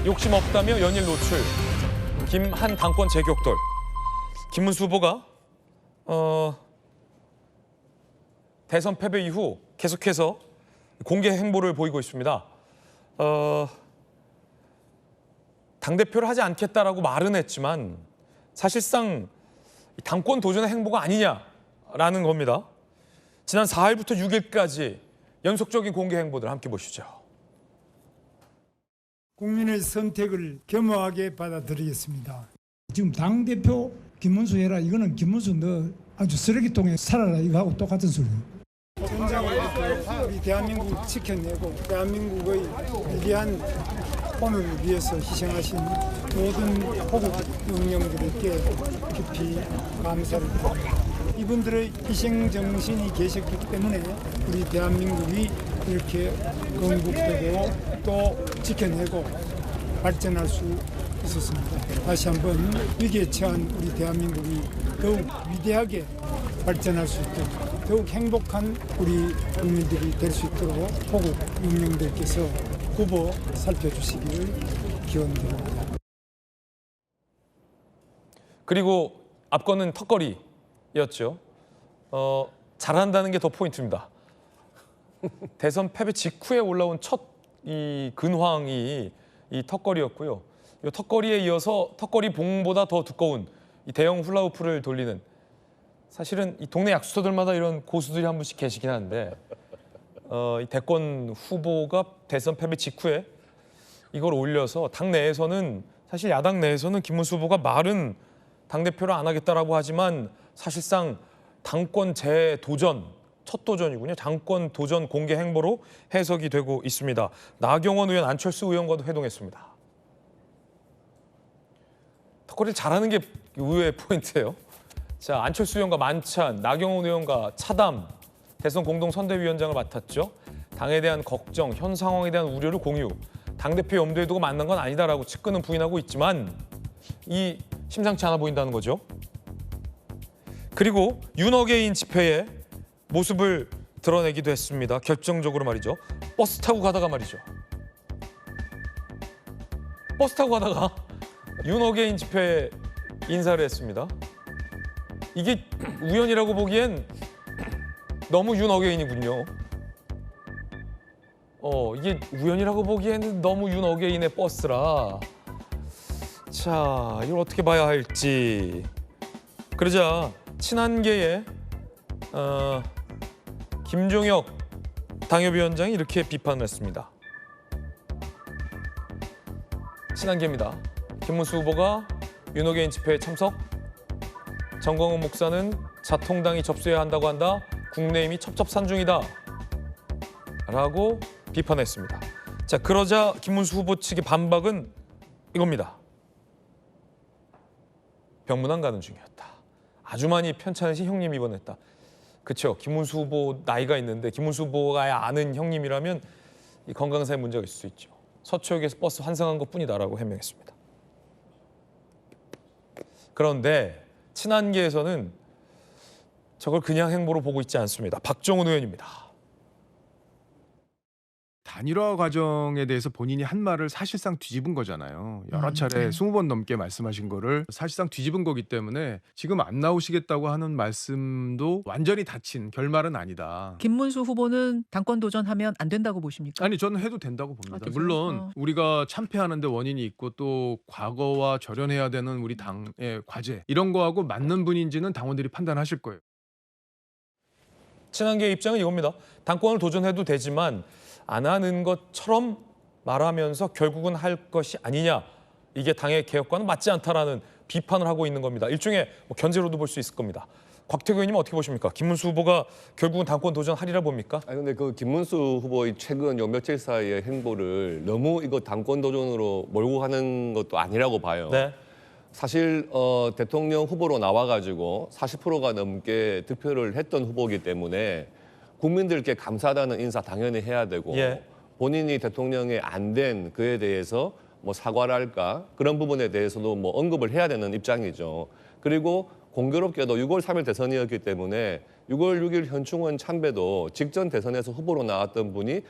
욕심 없다며 연일 노출. 김한 당권 재격돌. 김문수 후보가 대선 패배 이후 계속해서 공개 행보를 보이고 있습니다. 당대표를 하지 않겠다라고 말은 했지만 사실상 당권 도전의 행보가 아니냐라는 겁니다. 지난 4일부터 6일까지 연속적인 공개 행보들 함께 보시죠. 국민의 선택을 겸허하게 받아들이겠습니다. 지금 당대표 김문수 해라. 이거는 김문수 너 아주 쓰레기통에 살아라. 이거 하고 똑같은 소리예요. 전장을 우리 대한민국 지켜내고 대한민국의 위대한 오늘을 위해서 희생하신 모든 호국 영령들에게 깊이 감사를 드립니다. 이분들의 희생 정신이 계셨기 때문에 우리 대한민국이 이렇게 건국되고 또 지켜내고 발전할 수 있었습니다. 다시 한번 위기에 처한 우리 대한민국이 더욱 위대하게 발전할 수 있도록 더욱 행복한 우리 국민들이 될 수 있도록 호국 영령들께서 후보 살펴주시기를 기원드립니다. 그리고 앞거는 턱걸이였죠. 잘한다는 게 더 포인트입니다. 대선 패배 직후에 올라온 첫 이 근황이 이 턱걸이였고요. 이 턱걸이에 이어서 턱걸이 봉보다 더 두꺼운 이 대형 훌라후프를 돌리는, 사실은 이 동네 약수터들마다 이런 고수들이 한 분씩 계시긴 한데 이 대권 후보가 대선 패배 직후에 이걸 올려서 당 내에서는, 사실 야당 내에서는 김문수 후보가 말은 당대표를 안 하겠다라고 하지만 사실상 당권 재도전, 첫 도전이군요. 당권 도전 공개 행보로 해석이 되고 있습니다. 나경원 의원, 안철수 의원과도 회동했습니다. 턱걸이를 잘하는 게 의외의 포인트예요. 자, 안철수 의원과 만찬, 나경원 의원과 차담, 대선 공동선대위원장을 맡았죠. 당에 대한 걱정, 현 상황에 대한 우려를 공유, 당대표 염두에 두고 만난 건 아니다라고 측근은 부인하고 있지만 이 심상치 않아 보인다는 거죠. 그리고 윤어게인 집회에 모습을 드러내기도 했습니다. 결정적으로 말이죠. 버스 타고 가다가 말이죠. 버스 타고 가다가 윤어게인 집회에 인사를 했습니다. 이게 우연이라고 보기엔 너무 윤어게인이군요. 이게 우연이라고 보기에는 너무 윤어게인의 버스라. 자, 이걸 어떻게 봐야 할지. 그러자 친한계의 김종혁 당협위원장이 이렇게 비판을 했습니다. 친한계입니다. 김문수 후보가 윤어게인 집회에 참석, 정광훈 목사는 자통당이 접수해야 한다고 한다. 국내임이 첩첩산중이다. 라고 비판했습니다. 자, 그러자 김문수 후보 측의 반박은 이겁니다. 병문안 가는 중이었다. 아주 많이 편찮으신 형님 입원했다. 그렇죠. 김문수 후보 나이가 있는데 김문수 후보가 아는 형님이라면 이 건강상의 문제가 있을 수 있죠. 서초역에서 버스 환승한 것뿐이다라고 해명했습니다. 그런데 친한계에서는 저걸 그냥 행보로 보고 있지 않습니다. 박정훈 의원입니다. 단일화 과정에 대해서 본인이 한 말을 사실상 뒤집은 거잖아요. 여러 차례 20번 넘게 말씀하신 거를 사실상 뒤집은 거기 때문에 지금 안 나오시겠다고 하는 말씀도 완전히 닫힌 결말은 아니다. 김문수 후보는 당권 도전하면 안 된다고 보십니까? 아니, 저는 해도 된다고 봅니다. 되세요? 물론 우리가 참패하는데 원인이 있고 또 과거와 절연해야 되는 우리 당의 과제, 이런 거하고 맞는 분인지는 당원들이 판단하실 거예요. 친한계의 입장은 이겁니다. 당권을 도전해도 되지만 안 하는 것처럼 말하면서 결국은 할 것이 아니냐. 이게 당의 개혁과는 맞지 않다라는 비판을 하고 있는 겁니다. 일종의 견제로도 볼 수 있을 겁니다. 곽태규 의원님은 어떻게 보십니까? 김문수 후보가 결국은 당권 도전하리라 봅니까? 아니 근데 그 김문수 후보의 최근 요 며칠 사이의 행보를 너무 이거 당권 도전으로 몰고 가는 것도 아니라고 봐요. 네. 사실 대통령 후보로 나와가지고 40%가 넘게 득표를 했던 후보이기 때문에 국민들께 감사하다는 인사 당연히 해야 되고 예. 본인이 대통령이 안 된 그에 대해서 뭐 사과랄까 그런 부분에 대해서도 뭐 언급을 해야 되는 입장이죠. 그리고 공교롭게도 6월 3일 대선이었기 때문에 6월 6일 현충원 참배도 직전 대선에서 후보로 나왔던 분이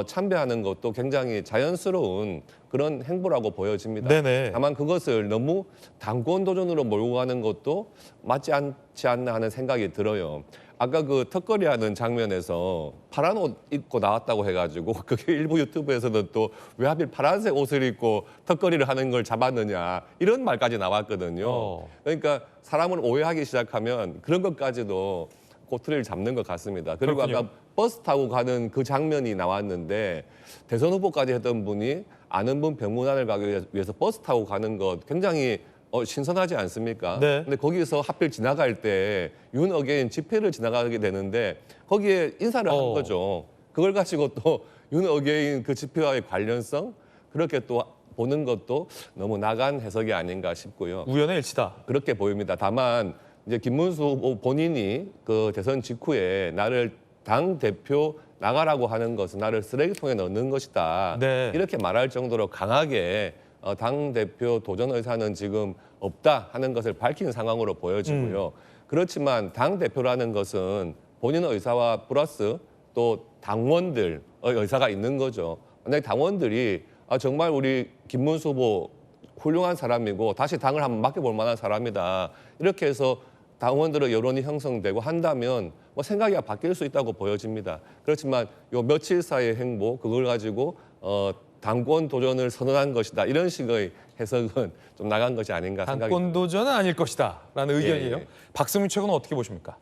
참배하는 것도 굉장히 자연스러운 그런 행보라고 보여집니다. 네네. 다만 그것을 너무 당권 도전으로 몰고 가는 것도 맞지 않지 않나 하는 생각이 들어요. 아까 그 턱걸이 하는 장면에서 파란 옷 입고 나왔다고 해가지고 그게 일부 유튜브에서는 또 왜 하필 파란색 옷을 입고 턱걸이를 하는 걸 잡았느냐 이런 말까지 나왔거든요. 그러니까 사람을 오해하기 시작하면 그런 것까지도 꼬투리를 잡는 것 같습니다. 그리고 그렇군요. 아까 버스 타고 가는 그 장면이 나왔는데 대선 후보까지 했던 분이 아는 분 병문안을 가기 위해서 버스 타고 가는 것 굉장히 신선하지 않습니까? 네. 근데 거기서 하필 지나갈 때 윤어게인 집회를 지나가게 되는데 거기에 인사를 한 거죠. 그걸 가지고 또 윤어게인 그 집회와의 관련성 그렇게 또 보는 것도 너무 나간 해석이 아닌가 싶고요. 우연의 일치다. 그렇게 보입니다. 다만 이제 김문수 후보 본인이 그 대선 직후에 나를 당 대표 나가라고 하는 것은 나를 쓰레기통에 넣는 것이다. 네. 이렇게 말할 정도로 강하게 당 대표 도전 의사는 지금 없다 하는 것을 밝힌 상황으로 보여지고요. 그렇지만 당 대표라는 것은 본인의 의사와 플러스 또 당원들의 의사가 있는 거죠. 만약에 당원들이 정말 우리 김문수 후보 훌륭한 사람이고 다시 당을 한번 맡겨볼 만한 사람이다. 이렇게 해서 당원들의 여론이 형성되고 한다면 뭐 생각이 바뀔 수 있다고 보여집니다. 그렇지만 요 며칠 사이의 행보 그걸 가지고 당권 도전을 선언한 것이다. 이런 식의 해석은 좀 나간 것이 아닌가 생각이 당권 도전은 아닐 것이다라는 의견이에요. 예. 박승민 최고는 어떻게 보십니까?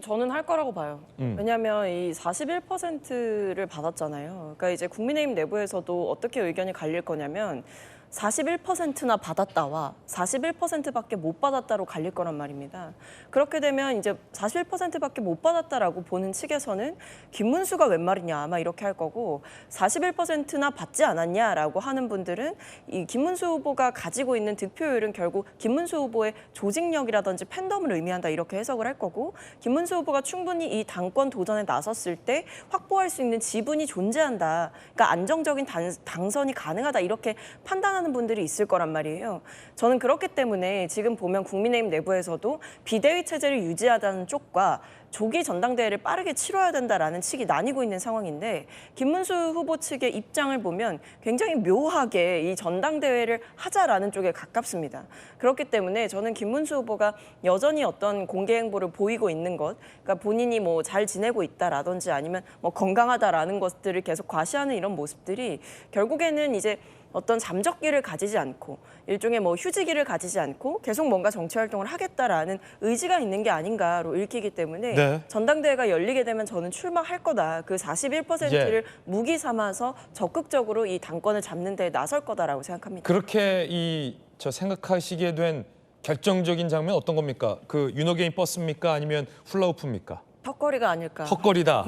저는 할 거라고 봐요. 왜냐하면 이 41%를 받았잖아요. 그러니까 이제 국민의힘 내부에서도 어떻게 의견이 갈릴 거냐면 41%나 받았다와 41%밖에 못 받았다로 갈릴 거란 말입니다. 그렇게 되면 이제 41%밖에 못 받았다라고 보는 측에서는 김문수가 웬 말이냐 아마 이렇게 할 거고 41%나 받지 않았냐라고 하는 분들은 이 김문수 후보가 가지고 있는 득표율은 결국 김문수 후보의 조직력이라든지 팬덤을 의미한다 이렇게 해석을 할 거고 김문수 후보가 충분히 이 당권 도전에 나섰을 때 확보할 수 있는 지분이 존재한다. 그러니까 안정적인 당선이 가능하다 이렇게 판단하는 분들이 있을 거란 말이에요. 저는 그렇기 때문에 지금 보면 국민의힘 내부에서도 비대위 체제를 유지하자는 쪽과 조기 전당대회를 빠르게 치러야 된다라는 측이 나뉘고 있는 상황인데 김문수 후보 측의 입장을 보면 굉장히 묘하게 이 전당대회를 하자라는 쪽에 가깝습니다. 그렇기 때문에 저는 김문수 후보가 여전히 어떤 공개 행보를 보이고 있는 것, 그러니까 본인이 뭐 잘 지내고 있다라든지 아니면 뭐 건강하다라는 것들을 계속 과시하는 이런 모습들이 결국에는 이제 어떤 잠적기를 가지지 않고 일종의 뭐 휴지기를 가지지 않고 계속 뭔가 정치 활동을 하겠다라는 의지가 있는 게 아닌가로 읽히기 때문에 네. 전당대회가 열리게 되면 저는 출마할 거다. 그 41%를 무기 삼아서 적극적으로 이 당권을 잡는 데 나설 거다라고 생각합니다. 그렇게 저 생각하시게 된 결정적인 장면 어떤 겁니까? 그 윤어게인 버스입니까? 아니면 훌라후프입니까? 턱걸이가 아닐까. 턱걸이다.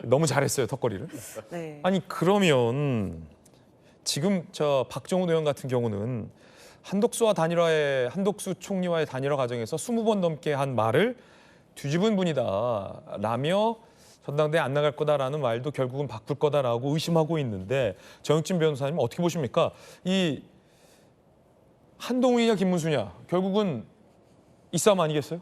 너무 잘했어요, 턱걸이를. 네. 아니 그러면 지금 저 박정훈 의원 같은 경우는 한덕수 총리와의 단일화 과정에서 20번 넘게 한 말을 뒤집은 분이다라며 전당대회 안 나갈 거다라는 말도 결국은 바꿀 거다라고 의심하고 있는데 정혁진 변호사님 어떻게 보십니까? 이 한동훈이냐 김문수냐 결국은 이 싸움 아니겠어요?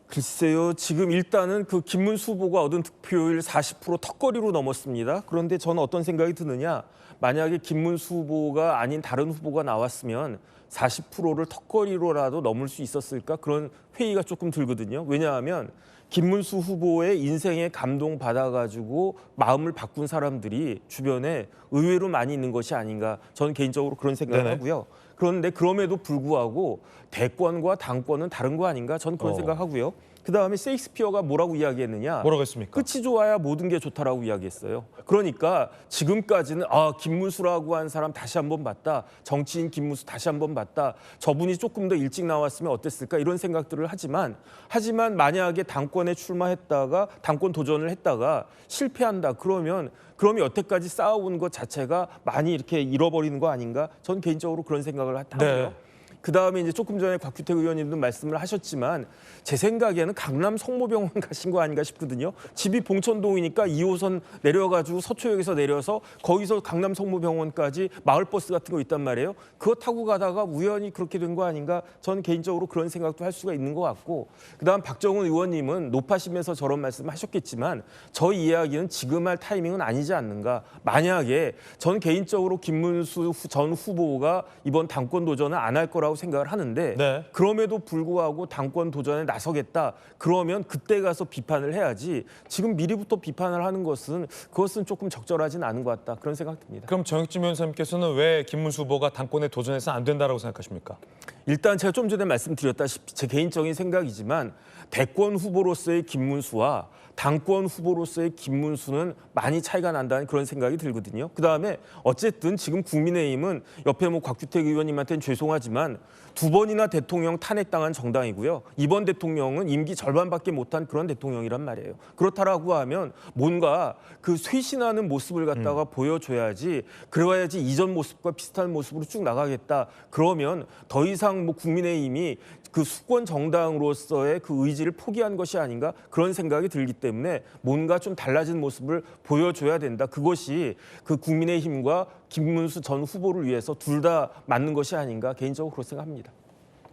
글쎄요. 지금 일단은 그 김문수 후보가 얻은 득표율 40% 턱걸이로 넘었습니다. 그런데 저는 어떤 생각이 드느냐. 만약에 김문수 후보가 아닌 다른 후보가 나왔으면 40%를 턱걸이로라도 넘을 수 있었을까? 그런 회의가 조금 들거든요. 왜냐하면 김문수 후보의 인생에 감동받아가지고 마음을 바꾼 사람들이 주변에 의외로 많이 있는 것이 아닌가. 저는 개인적으로 그런 생각을 네네. 하고요. 그런데 그럼에도 불구하고 대권과 당권은 다른 거 아닌가? 저는 그런 생각하고요. 그다음에 셰익스피어가 뭐라고 이야기했느냐? 뭐라고 했습니까? 끝이 좋아야 모든 게 좋다라고 이야기했어요. 그러니까 지금까지는 김문수라고 한 사람 다시 한번 봤다. 정치인 김문수 다시 한번 봤다. 저분이 조금 더 일찍 나왔으면 어땠을까 이런 생각들을 하지만 만약에 당권에 출마했다가 당권 도전을 했다가 실패한다. 그러면 여태까지 쌓아온 것 자체가 많이 이렇게 잃어버리는 거 아닌가? 저는 개인적으로 그런 생각을 하고요. 네. 그다음에 이제 조금 전에 곽규택 의원님도 말씀을 하셨지만 제 생각에는 강남 성모병원 가신 거 아닌가 싶거든요. 집이 봉천동이니까 2호선 내려가지고 서초역에서 내려서 거기서 강남 성모병원까지 마을버스 같은 거 있단 말이에요. 그거 타고 가다가 우연히 그렇게 된 거 아닌가? 저는 개인적으로 그런 생각도 할 수가 있는 것 같고 그다음 박정훈 의원님은 높아심에서 저런 말씀하셨겠지만 저 이야기는 지금 할 타이밍은 아니지 않는가. 만약에 전 개인적으로 김문수 전 후보가 이번 당권 도전을 안 할 거라고 생각을 하는데 네. 그럼에도 불구하고 당권 도전에 나서겠다. 그러면 그때 가서 비판을 해야지 지금 미리부터 비판을 하는 그것은 조금 적절하진 않은 것 같다. 그런 생각 듭니다. 그럼 정혁진 변호사님께서는 왜 김문수 후보가 당권에 도전해서 안 된다라고 생각하십니까? 일단 제가 좀 전에 말씀드렸다시피 제 개인적인 생각이지만 대권 후보로서의 김문수와 당권 후보로서의 김문수는 많이 차이가 난다는 그런 생각이 들거든요. 그다음에 어쨌든 지금 국민의힘은 옆에 뭐 곽규택 의원님한테는 죄송하지만 2번이나 대통령 탄핵당한 정당이고요. 이번 대통령은 임기 절반밖에 못한 그런 대통령이란 말이에요. 그렇다라고 하면 뭔가 그 쇄신하는 모습을 갖다가 보여줘야지 그래야지 이전 모습과 비슷한 모습으로 쭉 나가겠다. 그러면 더 이상 뭐 국민의힘이 그 수권 정당으로서의 그 의지를 포기한 것이 아닌가 그런 생각이 들기 때문에 뭔가 좀 달라진 모습을 보여줘야 된다. 그것이 그 국민의힘과 김문수 전 후보를 위해서 둘 다 맞는 것이 아닌가 개인적으로 그렇게 생각합니다.